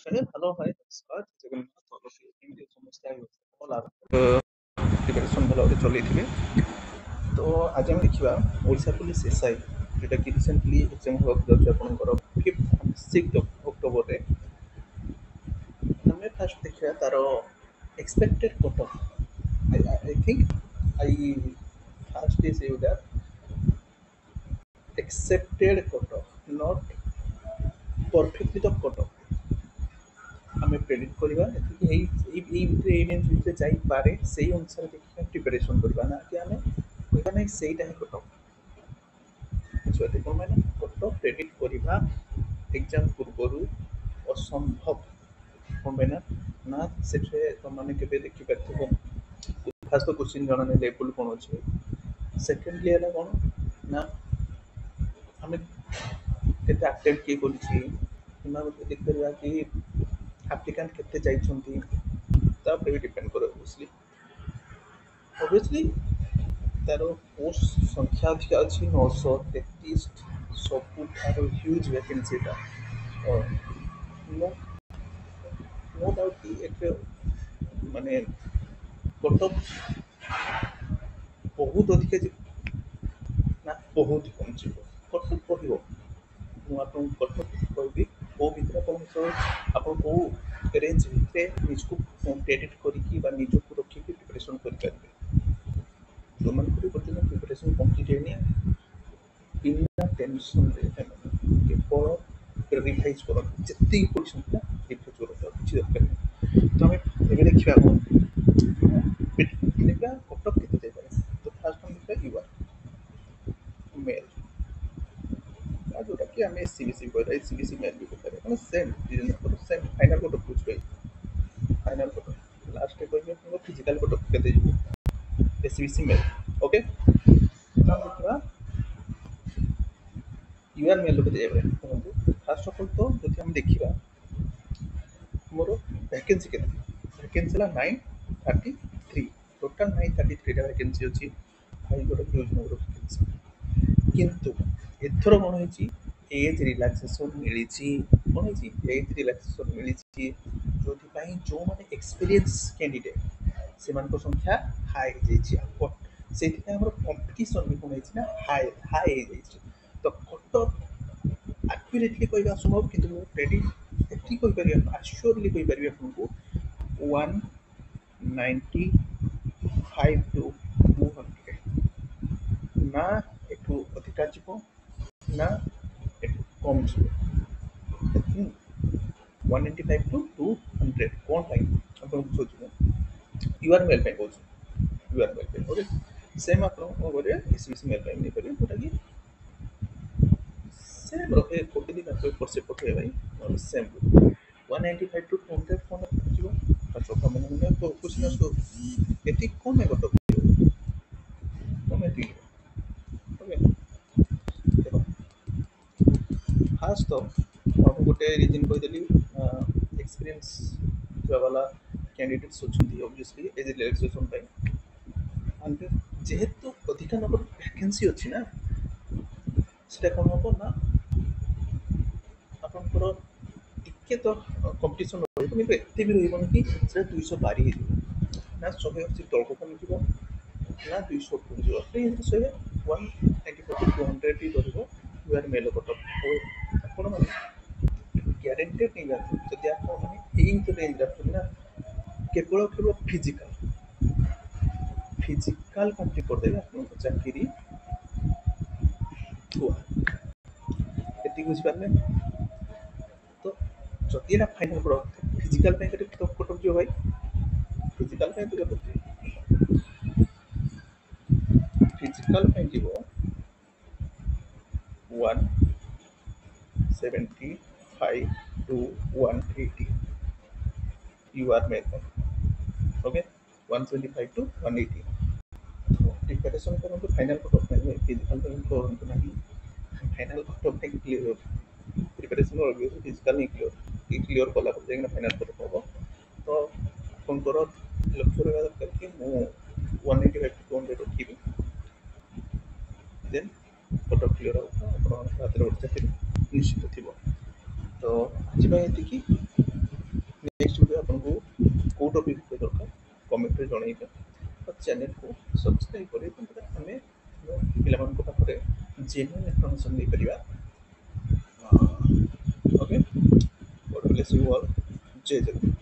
Hello hi नमस्कार जगन्नाथ तरफରୁ କେମିତି ସମସ୍ତେ ଭଲ ପ୍ରିପାରେସନ୍ ଭଲ ଭାବରେ ଚଲେଇଥିବେ। ତ ଆଜି ଆମେ ଦେଖିବା ଓଡ଼ିଶା ପୋଲିସ ଏସ୍ଆଇ ଯେଉଁଟାକି ରିସେଣ୍ଟଲି ଏକ୍ଜାମ୍ ହେବାକୁ ଯାଉଛି ଆପଣଙ୍କର 5th and 6th ଅକ୍ଟୋବରରେ। ଆମେ ଫାଷ୍ଟ ଦେଖିବା ତାର expected cut off. I think I first is you that accepted cut off, not perfectly the cut off। ଆମେ ପ୍ରେଡିକ୍ଟ କରିବା ଏତିକି ଏଇ ଭିତରେ ଏଇ ରେଞ୍ଜ ଭିତରେ ଯାଇପାରେ ସେଇ ଅନୁସାରେ ଦେଖିକି ପ୍ରିପାରେସନ୍ କରିବା ନା କି ଆମେ କହିବା ନାହିଁ ସେଇଟା ହିଁ କଟ ବୁଝିପାରିଲେ କ'ଣ ପାଇଁ ନା କଟ ପ୍ରେଡିକ୍ଟ କରିବା ଏକ୍ଜାମ୍ ପୂର୍ବରୁ ଅସମ୍ଭବ। କ'ଣ ପାଇଁ ନା ନା ସେଥିରେ ତୁମମାନେ କେବେ ଦେଖିପାରିଥିବ ଫାଷ୍ଟ ତ କୋଶ୍ଚିନ୍ ଜଣା ନାହିଁ ଲେବୁଲ୍ କ'ଣ ଅଛି। ସେକେଣ୍ଡଲି ହେଲା କ'ଣ ନା ଆମେ କେତେ ଆଟେମ୍ପ୍ଟ କିଏ କରିଛି କିମ୍ବା ଦେଖିପାରିବା କି ଆପ୍ଲିକାଣ୍ଟ କେତେ ଯାଇଛନ୍ତି ତା ଉପରେ ବି ଡିପେଣ୍ଡ କରେ ଅବଭିୟସଲି ତାର ପୋଷ୍ଟ ସଂଖ୍ୟା ଅଧିକା ଅଛି 933 ସବୁଠାରୁ ହ୍ୟୁଜ୍ ଭ୍ୟାକେନ୍ସିଟା। नो डाउट कि ଏଥିରେ ମାନେ କଟଅଫ୍ ବହୁତ ଅଧିକା ନା ବହୁତ କମ୍ ଯିବ କଟଅଫ୍ କହିବ। ମୁଁ ଆପଣଙ୍କୁ କଟଅଫ୍ କହିବି କେଉଁ ଭିତରେ ଆପଣ କେଉଁ ରେଞ୍ଜ ଭିତରେ ନିଜକୁ ପ୍ରେଡିକ୍ଟ କରିକି ବା ନିଜକୁ ରଖିକି ପ୍ରିପାରେସନ୍ କରିପାରିବେ। ଯେଉଁମାନଙ୍କର ପର୍ଯ୍ୟନ୍ତ ପ୍ରିପାରେସନ୍ କମ୍ପ୍ଲିଟ୍ ହେଇନି ବିନା ଟେନସନ୍ରେ କେବଳ ରିଭାଇଜ୍ କରନ୍ତୁ ଯେତିକି ପଢ଼ିଛନ୍ତି ନା ରିଭାଇଜ୍ କରନ୍ତୁ ଆଉ କିଛି ଦରକାର ନାହିଁ। ତ ଆମେ ଏବେ ଦେଖିବା କ'ଣ ଦେଖିବା କଟଅଫ୍ କେତେ ଯାଇପାରେ। ତ ଫାର୍ଷ୍ଟ ଆମେ ଦେଖିବା ମେଲ୍ ଯୋଉଟାକି ଆମେ SCBC କହିବା SCBC ମେଲ୍ ବି କହିପାରିବା ମାନେ ସେମ୍ ସେମ୍ ଫାଇନାଲ୍ କଟଅଫ୍ ବୁଝିପାରିବେ। ଫାଇନାଲ୍ କଟଅଫ୍ ଲାଷ୍ଟରେ କହିବେ ଆପଣଙ୍କ ଫିଜିକାଲ୍ କଟଅଫ୍ କେତେ ଯିବ SCBC ମେଲ୍। ଓକେ ତ ଆମେ ଦେଖିବା ୟୁଆର୍ ମେଲ୍ କେତେ ଯାଇପାରେ ଦେଖନ୍ତୁ। ଫାର୍ଷ୍ଟ ଅଫ୍ ଅଲ୍ ତ ଯଦି ଆମେ ଦେଖିବା ମୋର ଭ୍ୟାକେନ୍ସି କେତେ ଭ୍ୟାକେନ୍ସି ହେଲା 933 ଟୋଟାଲ୍ 933ଟା ଭ୍ୟାକେନ୍ସି ଅଛି। ଭାଇ ଗୋଟେ ହ୍ୟୁଜ୍ ନମ୍ବର ଅଫ୍ ଭ୍ୟାକେନ୍ସି କିନ୍ତୁ ଏଥର କ'ଣ ହେଇଛି ଏଜ୍ ରିଲାକ୍ସେସନ୍ ମିଳିଛି। କ'ଣ ହେଇଛି ଏଜ୍ ରିଲାକ୍ସେସନ୍ ମିଳିଛି ଯେଉଁଥିପାଇଁ ଯେଉଁମାନେ ଏକ୍ସପିରିଏନ୍ସ କ୍ୟାଣ୍ଡିଡେଟ୍ ସେମାନଙ୍କ ସଂଖ୍ୟା ହାଇ ହେଇଯାଇଛି ଆଉ ସେଇଥିପାଇଁ ଆମର କମ୍ପିଟିସନ୍ ବି କ'ଣ ହେଇଛି ନା ହାଇ ହେଇଯାଇଛି। ତ କଟଅଫ୍ ଆକ୍ୟୁରେଟଲି କହିବା ଅସମ୍ଭବ କିନ୍ତୁ ମୁଁ ଏଠି କହିପାରିବି ଆଶ୍ୟୋରଲି କହିପାରିବି ଆପଣଙ୍କୁ 195 to 200 ନା ଏଠୁ ଅଧିକା ଯିବ ନା ଏଠୁ କମ୍ ଯିବ। 195 to 200 କ'ଣ ପାଇଁ ଆପଣ ବୁଝାଉଛି ମୁଁ ୟୁଆର୍ ମେଲ୍ ପାଇଁ କହୁଛି ୟୁଆର୍ ମେଲ୍ ପାଇଁ ଓକେ। ସେମ୍ ଆପଣ କ'ଣ କରିବେ SCBC ମେଲ୍ ପାଇଁ ନେଇପାରିବେ ଯେଉଁଟାକି ସେମ୍ ରହେ ଗୋଟେ ଦିନ ଏପଟ ସେପଟ ହୁଏ ଭାଇ ନହେଲେ ସେମ୍ 195 to 200 କ'ଣ ଯିବ ପାଞ୍ଚ ମାନେ କୋଶ୍ଚିନ୍ ଆସୁ ଏତିକି କ'ଣ ପାଇଁ କଟକ କ'ଣ ଏତିକି ଓକେ। ଦେଖ ଫାଷ୍ଟ ତ ମୁଁ ଗୋଟେ ରିଜିନ୍ କହିଦେଲି ଏକ୍ସପିରିଏନ୍ସ ଥିବା ବାଲା କ୍ୟାଣ୍ଡିଡେଟ୍ସ ଅଛନ୍ତି ଅବଭିୟସଲି ଏଜ୍ ରିଲାକ୍ସେସନ୍ ପାଇଁ। ଯେହେତୁ ଅଧିକା ନମ୍ବର ଭ୍ୟାକେନ୍ସି ଅଛି ନା ସେଟା କ'ଣ ହେବ ନା ଆପଣଙ୍କର ଟିକେ ତ କମ୍ପିଟିସନ୍ ରହିବ କିନ୍ତୁ ଏତେ ବି ରହିବନି କି ସେଟା 200 ପାରି ହେଇଯିବ ନା 180 ତଳକୁ କମିଯିବ ନା 200 ଉପରକୁ ଯିବ ସେ 195 to 200 ହିଁ ରହିବ ୟୁଆର୍ ମେଲ୍ କଟଅଫ୍। ଆଉ ଆପଣମାନେ ଗ୍ୟାରେଣ୍ଟେଡ୍ ନେଇଯାଆନ୍ତୁ ଯଦି ଆପଣମାନେ ଏଇ ଭିତରେ ରେଞ୍ଜରେ ଆସୁଛନ୍ତି ନା କେବଳ ଫିଜିକାଲ୍ କମ୍ପ୍ଲିଟ୍ କରିଦେଲେ ଆପଣଙ୍କ ଚାକିରି ଥୁଆ। ଏତିକି ବୁଝିପାରିଲେ। ତ ଯଦି ଏଇଟା ଫାଇନାଲ୍ ପ୍ରଡକ୍ଟ ଫିଜିକାଲ୍ ପାଇଁ କେତେ କଟଅଫ୍ ଯିବ ଭାଇ ଫିଜିକାଲ୍ ପାଇଁ କେତେ କଟଅଫ୍ ଯିବ ଫିଜିକାଲ୍ ପାଇଁ ଯିବ 175 to 180 यूआर मेल ପାଇଁ ओके 125 to 180 ପ୍ରିପାରେସନ୍ କରନ୍ତୁ ଫାଇନାଲ୍ କଟଅଫ୍ ପାଇଁ ଫିଜିକାଲ୍ ପାଇଁ କରନ୍ତୁ ନାହିଁ। ଫାଇନାଲ୍ କଟଅଫ୍ ପାଇଁ କ୍ଲିୟର ପ୍ରିପାରେସନ୍ ଅବଭିୟସଲି ଫିଜିକାଲ୍ ହିଁ କ୍ଲିୟର କଲା ପରେ ଯାଇକିନା ଫାଇନାଲ୍ କଟଅଫ୍ ହେବ। ତ ଆପଣଙ୍କର ଲକ୍ଷ୍ୟ ରହିବା ଦରକାର କି ମୁଁ 185 to 200 ରଖିବି ଦେନ୍ କଟଅଫ୍ କ୍ଲିୟର ହେବ ଆପଣଙ୍କ ହାତରେ ଗୋଟେ ଚାକିରି ନିଶ୍ଚିତ ଥିବ। ତ ଆଜି ପାଇଁ ଏତିକି କୋଉ ଟପିକ୍ ଉପରେ ଦରକାର କମେଣ୍ଟରେ ଜଣେଇବେ ଆଉ ଚ୍ୟାନେଲକୁ ସବସ୍କ୍ରାଇବ୍ କରି ଆମେ ପିଲାମାନଙ୍କ ପାଖରେ ଜେନ୍ୟୁନ୍ ଇନଫର୍ମେସନ୍ ଦେଇପାରିବା। Okay, God bless you all. ଜୟ ଜଗନ୍ନାଥ।